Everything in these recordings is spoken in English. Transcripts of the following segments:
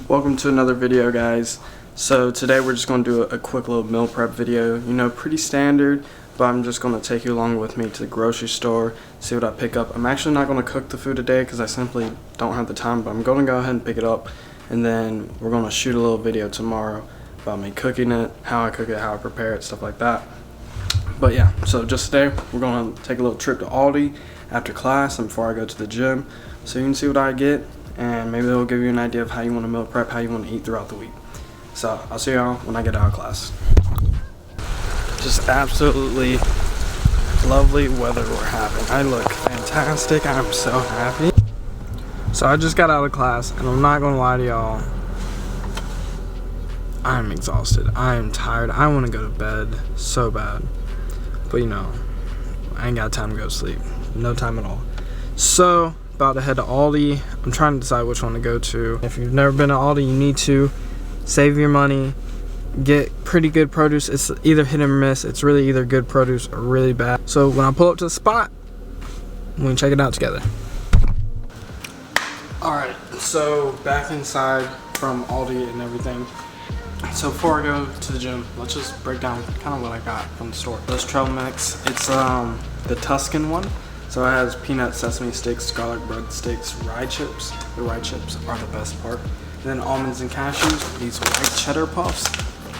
Welcome to another video, guys. So today we're just going to do a quick little meal prep video. You know, pretty standard, but I'm just going to take you along with me to the grocery store, see what I pick up. I'm actually not going to cook the food today because I simply don't have the time, but I'm going to go ahead and pick it up, and then we're going to shoot a little video tomorrow about me cooking it, how I cook it, how I prepare it, stuff like that. But yeah, so just today we're going to take a little trip to Aldi after class and before I go to the gym, so you can see what I get, and maybe it'll give you an idea of how you want to meal prep, how you want to eat throughout the week. So I'll see y'all when I get out of class. Just absolutely lovely weather we're having. I look fantastic. I'm so happy. So I just got out of class, and I'm not gonna lie to y'all, I'm exhausted. I am tired. I want to go to bed so bad, but you know, I ain't got time to go to sleep. No time at all. So about to head to Aldi. I'm trying to decide which one to go to. If you've never been to Aldi, you need to save your money, get pretty good produce. It's either hit or miss. It's really either good produce or really bad. So when I pull up to the spot, we can check it out together. Alright, so back inside from Aldi and everything. So before I go to the gym, let's just break down kind of what I got from the store. This trail mix, it's the Tuscan one. So it has peanut sesame sticks, garlic bread sticks, rye chips. The rye chips are the best part. And then almonds and cashews, these white cheddar puffs.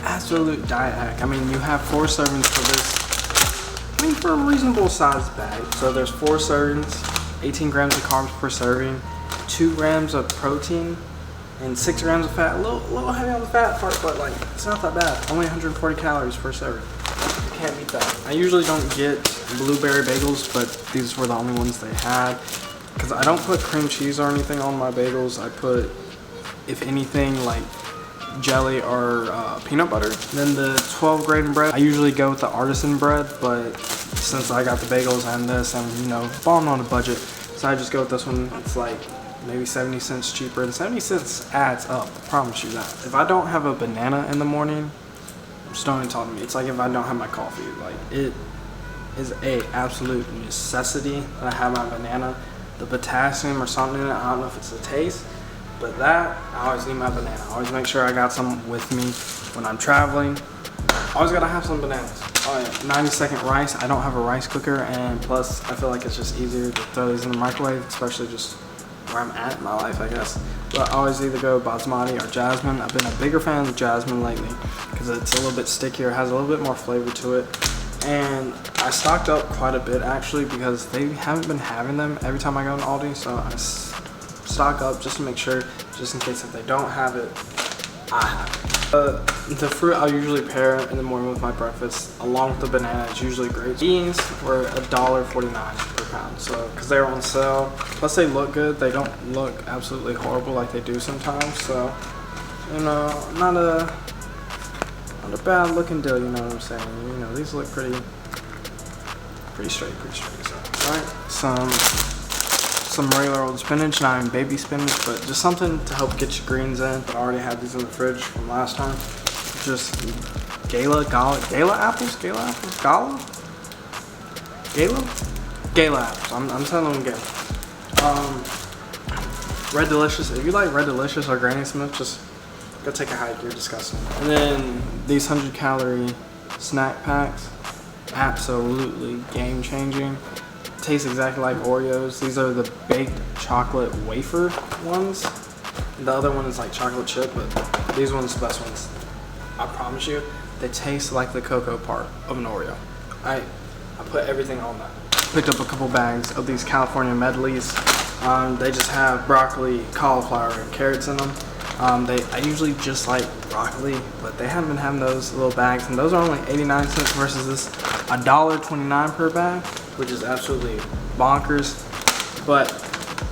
Absolute diet hack. I mean, you have 4 servings for this. I mean, for a reasonable sized bag. So there's 4 servings, 18 grams of carbs per serving, 2 grams of protein, and 6 grams of fat. A little heavy on the fat part, but like, it's not that bad. Only 140 calories per serving. You can't beat that. I usually don't get blueberry bagels, but these were the only ones they had. Because I don't put cream cheese or anything on my bagels. I put, if anything, like jelly or peanut butter. Then the 12 grain bread, I usually go with the artisan bread, but since I got the bagels and this, and you know, balling on a budget, so I just go with this one. It's like maybe 70 cents cheaper, and 70 cents adds up, I promise you that. If I don't have a banana in the morning, just don't even talk to me. It's like if I don't have my coffee, like it is a absolute necessity that I have my banana. The potassium or something in it, I don't know if it's the taste, but that, I always need my banana. I always make sure I got some with me when I'm traveling. Always gotta have some bananas. Oh yeah, 90-second rice. I don't have a rice cooker, and plus I feel like it's just easier to throw these in the microwave, especially just where I'm at in my life, I guess. But I always either go basmati or jasmine. I've been a bigger fan of jasmine lately because it's a little bit stickier, has a little bit more flavor to it. And I stocked up quite a bit actually because they haven't been having them every time I go to Aldi, so I stock up just to make sure, just in case if they don't have it, I have it. The fruit I'll usually pair in the morning with my breakfast, along with the banana, is usually grapes. Beans were $1.49 per pound, so because they're on sale. Plus they look good, they don't look absolutely horrible like they do sometimes. So, you know, not a bad looking deal. You know what I'm saying? You know, these look pretty straight. So, alright, some regular old spinach, not even baby spinach, but just something to help get your greens in. But I already had these in the fridge from last time. Just Gala apples. I'm telling them Gala. Red Delicious. If you like Red Delicious or Granny Smith, just go take a hike. You're disgusting. And then these 100-calorie snack packs, absolutely game changing. Tastes exactly like Oreos. These are the baked chocolate wafer ones. The other one is like chocolate chip, but these ones are the best ones. I promise you, they taste like the cocoa part of an Oreo. I put everything on that. Picked up a couple bags of these California medleys. They just have broccoli, cauliflower, and carrots in them. I usually just like broccoli, but they haven't been having those little bags, and those are only 89 cents versus this $1.29 per bag, which is absolutely bonkers. But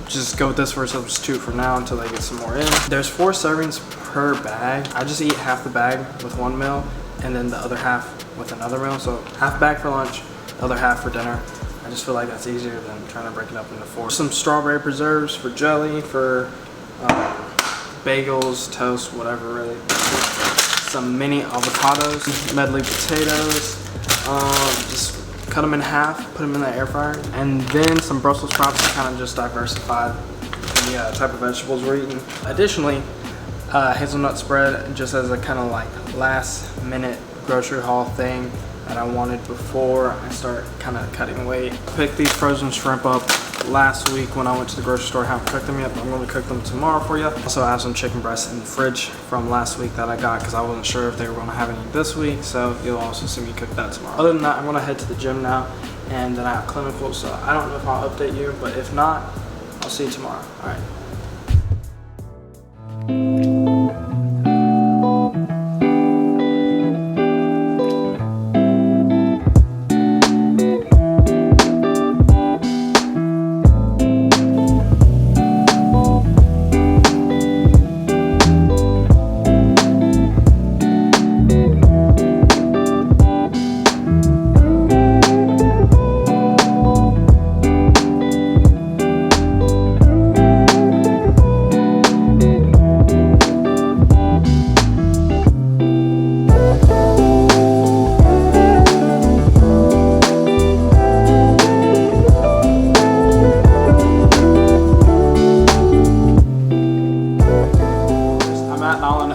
just go with this for a substitute for now until they get some more in. There's 4 servings per bag. I just eat half the bag with one meal, and then the other half with another meal. So half bag for lunch, the other half for dinner. I just feel like that's easier than trying to break it up into 4. Some strawberry preserves for jelly, for bagels, toast, whatever really. Some mini avocados, medley potatoes, just cut them in half, put them in the air fryer, and then some Brussels sprouts to kind of just diversify the type of vegetables we're eating. Additionally, hazelnut spread just as a kind of like last minute grocery haul thing that I wanted before I start kind of cutting weight. Picked these frozen shrimp up last week when I went to the grocery store. I haven't cooked them yet, but I'm going to cook them tomorrow for you. Also, I have some chicken breasts in the fridge from last week that I got because I wasn't sure if they were going to have any this week, so you'll also see me cook that tomorrow. Other than that, I'm going to head to the gym now, and then I have clinical, so I don't know if I'll update you, but if not, I'll see you tomorrow. All right.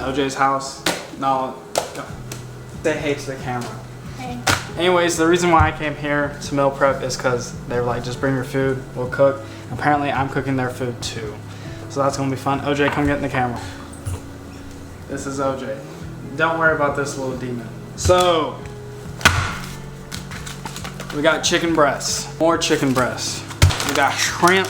OJ's house. No, they hates the camera. Hey. Anyways, the reason why I came here to meal prep is because they were like, just bring your food, we'll cook. Apparently, I'm cooking their food too. So that's gonna be fun. OJ, come get in the camera. This is OJ. Don't worry about this little demon. So, we got chicken breasts, more chicken breasts. We got shrimp,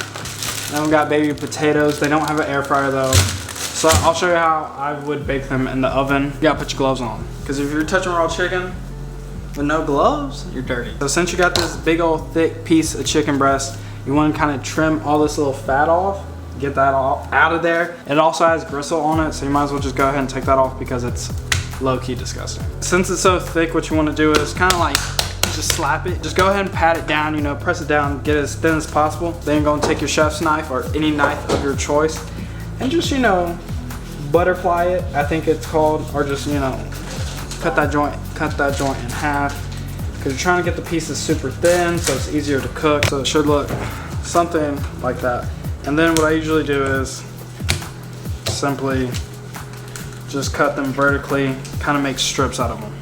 then we got baby potatoes. They don't have an air fryer though. So I'll show you how I would bake them in the oven. You gotta put your gloves on. Because if you're touching raw chicken with no gloves, you're dirty. So since you got this big old thick piece of chicken breast, you wanna kind of trim all this little fat off, get that all out of there. It also has gristle on it, so you might as well just go ahead and take that off because it's low-key disgusting. Since it's so thick, what you wanna do is kind of like, just slap it. Just go ahead and pat it down, you know, press it down, get it as thin as possible. Then you're gonna take your chef's knife or any knife of your choice and just, you know, butterfly it, I think it's called, or just, you know, cut that joint in half, because you're trying to get the pieces super thin so it's easier to cook. So it should look something like that. And then what I usually do is simply just cut them vertically, kind of make strips out of them.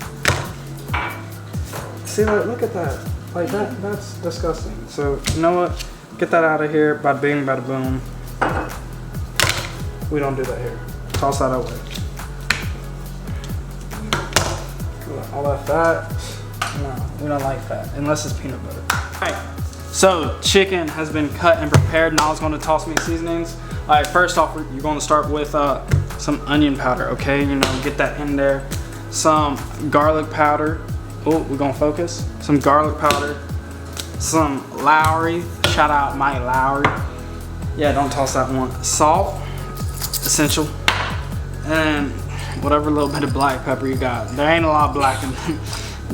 See, look at that, like that's disgusting. So you know what, get that out of here, bada bing, bada boom. We don't do that here. Toss that away. All that fat, no, we don't like fat, unless it's peanut butter. All right, so chicken has been cut and prepared. Now it's gonna toss me seasonings. All right, first off, you're gonna start with some onion powder, okay? You know, get that in there. Some garlic powder. Oh, we're gonna focus. Some garlic powder. Some Lowry, shout out Mike Lowry. Yeah, don't toss that one. Salt, essential. And whatever little bit of black pepper you got. There ain't a lot of black in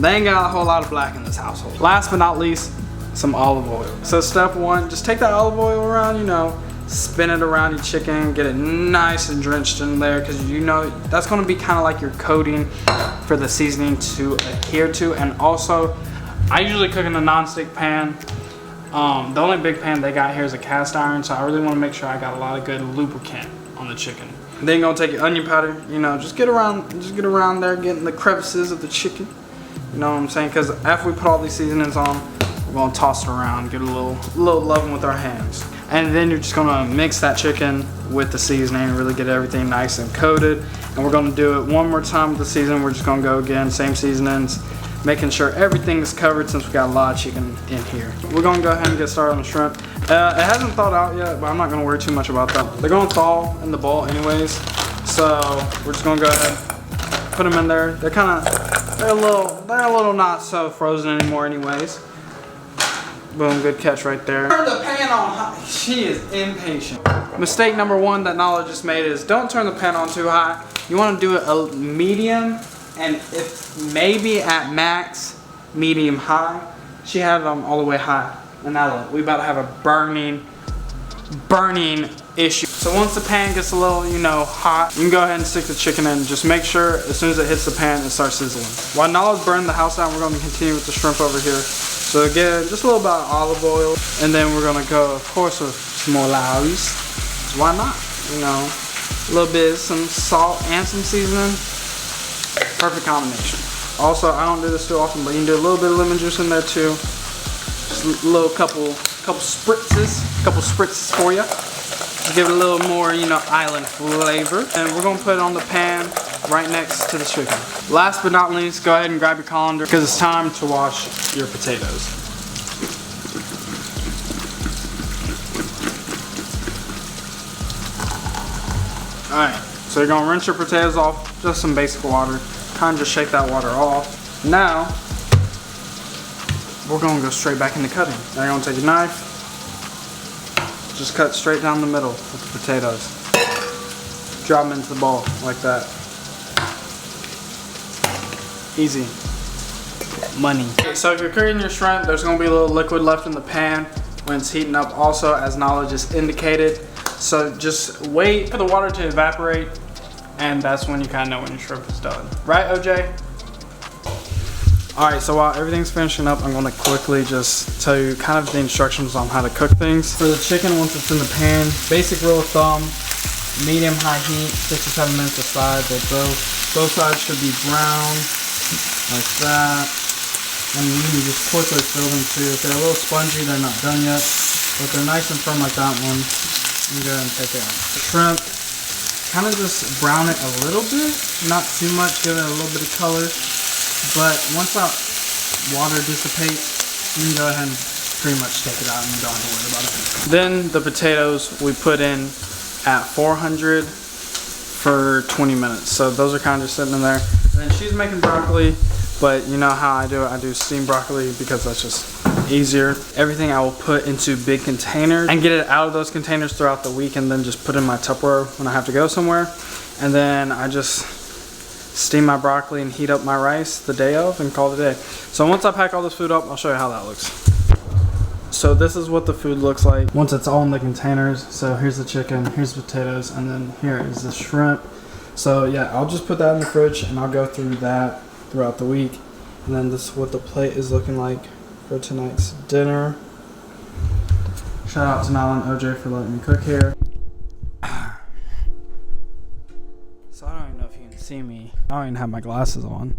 they ain't got a whole lot of black in this household. Last but not least, some olive oil. So step one, just take that olive oil around, you know, spin it around your chicken, get it nice and drenched in there, because you know that's gonna be kind of like your coating for the seasoning to adhere to. And also, I usually cook in a non-stick pan. The only big pan they got here is a cast iron, so I really want to make sure I got a lot of good lubricant on the chicken. Then you're gonna take your onion powder, you know, just get around there, get in the crevices of the chicken. You know what I'm saying? Because after we put all these seasonings on, we're gonna toss it around, get a little loving with our hands. And then you're just gonna mix that chicken with the seasoning and really get everything nice and coated. And we're gonna do it one more time with the seasoning. We're just gonna go again, same seasonings, making sure everything is covered since we got a lot of chicken in here. We're gonna go ahead and get started on the shrimp. It hasn't thawed out yet, but I'm not gonna worry too much about that. They're gonna thaw in the bowl anyways, so we're just gonna go ahead, put them in there. They're a little not so frozen anymore anyways. Boom, good catch right there. Turn the pan on high. She is impatient. Mistake number one that Nala just made is don't turn the pan on too high. You wanna do it a medium, and if maybe at max, medium high. She had them all the way high. And now look, we about to have a burning issue. So once the pan gets a little, you know, hot, you can go ahead and stick the chicken in. Just make sure as soon as it hits the pan, it starts sizzling. While Nala's burning the house down, we're gonna continue with the shrimp over here. So again, just a little bit of olive oil. And then we're gonna go, of course, with some more Lowry's. Why not, you know? a little bit of some salt and some seasoning. Perfect combination. Also, I don't do this too often, but you can do a little bit of lemon juice in there too. Just a little couple spritzes for you. Just give it a little more, you know, island flavor. And we're gonna put it on the pan right next to the chicken. Last but not least, go ahead and grab your colander because it's time to wash your potatoes. Alright, so you're gonna rinse your potatoes off, just some basic water. Kind of just shake that water off. Now, we're gonna go straight back into cutting. Now you're gonna take a knife, just cut straight down the middle with the potatoes. Drop them into the bowl like that. Easy money. Okay, so if you're cooking your shrimp, there's gonna be a little liquid left in the pan when it's heating up also, as knowledge is indicated. So just wait for the water to evaporate, and that's when you kind of know when your shrimp is done. Right, OJ? Alright, so while everything's finishing up, I'm going to quickly just tell you kind of the instructions on how to cook things. For the chicken, once it's in the pan, basic rule of thumb, medium-high heat, 6 to 7 minutes aside. Both sides should be brown, like that. And you can just quickly fill them too. If they're a little spongy, they're not done yet. But if they're nice and firm like that one, you can go ahead and take it out. The shrimp, kind of just brown it a little bit, not too much, give it a little bit of color. But once that water dissipates, you can go ahead and pretty much take it out and you don't have to worry about it. Then the potatoes we put in at 400 for 20 minutes. So those are kind of just sitting in there. And then she's making broccoli, but you know how I do it. I do steamed broccoli because that's just easier. Everything I will put into big containers and get it out of those containers throughout the week, and then just put in my Tupperware when I have to go somewhere. And then I just steam my broccoli and heat up my rice the day of and call it a day. So once I pack all this food up, I'll show you how that looks. So this is what the food looks like once it's all in the containers. So here's the chicken, here's the potatoes, and then here is the shrimp. So yeah, I'll just put that in the fridge and I'll go through that throughout the week. And then this is what the plate is looking like for tonight's dinner. Shout out to Nala and OJ for letting me cook here. So I don't even know if you can see me. I don't even have my glasses on.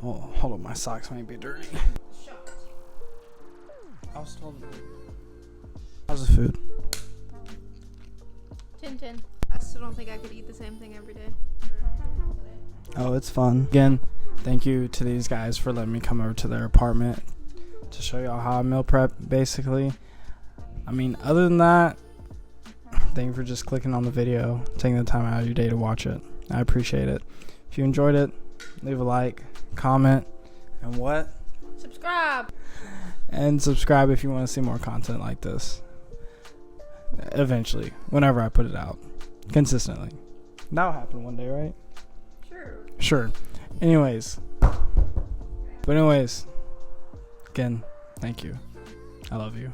Oh, hold up, my socks might be dirty. I was told. How's the food? 10-10. I still don't think I could eat the same thing every day. Oh, it's fun. Again, thank you to these guys for letting me come over to their apartment to show y'all how I meal prep, basically. I mean, other than that, thank you for just clicking on the video, taking the time out of your day to watch it. I appreciate it. If you enjoyed it, leave a like, comment, and what? Subscribe! And subscribe if you want to see more content like this. Eventually, whenever I put it out. Consistently. That'll happen one day, right? Sure. Anyways, again, thank you. I love you.